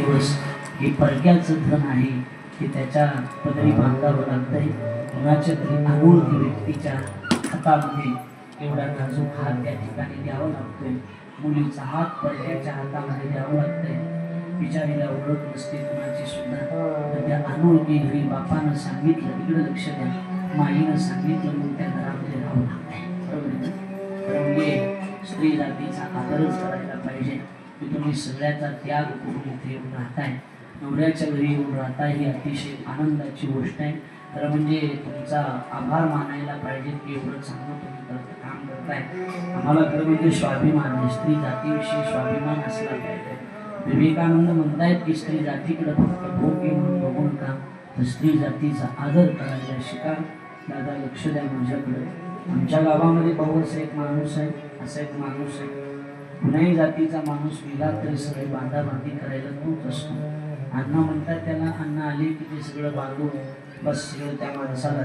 दिवस हे परक्याचं धन आहे की त्याच्या पदरी बांधावं लागतंय. कुणाच्या तरी अनोळखी व्यक्तीच्या हातामध्ये एवढा नाजूक हात त्या ठिकाणी द्यावा लागतोय. मुलीचा हात परक्याच्या हातामध्ये द्यावा लागतंय. बिचारीला ओळख नसते कुणाची सुद्धा, तर त्या अनोळखी घरी बापानं सांगितलं तिकडे लक्ष द्या, माईनं सांगितलं मग त्या घरामध्ये राहावं लागतंय. बरोबर म्हणजे स्त्री जातीचा आदरच करायला पाहिजे की तुम्ही सगळ्याचा त्याग करून इथे येऊन राहताय, नवऱ्याच्या घरी येऊन राहताय, ही अतिशय आनंदाची गोष्ट आहे. तर म्हणजे तुमचा आभार मानायला पाहिजे की एवढं चांगलं तुम्ही काम करताय. आम्हाला खरं म्हणजे स्वाभिमान आहे, स्त्री जातीविषयी स्वाभिमान असला पाहिजे. विवेकानंद म्हणतायत की स्त्री जातीकडे फक्त भोग्य म्हणून बघू नका, तर स्त्री जातीचा आदर करायला शिका. दादा लक्ष द्या माझ्याकडे. आमच्या गावामध्ये बहुच एक माणूस आहे, असा एक माणूस आहे, कुणाही जातीचा माणूस गेला तरी सगळे बांधाबांधी करायला तोच असतो. अण्णा म्हणतात त्याला, अण्णा आले की ते सगळं बांधून बस सगळं त्या माणसाला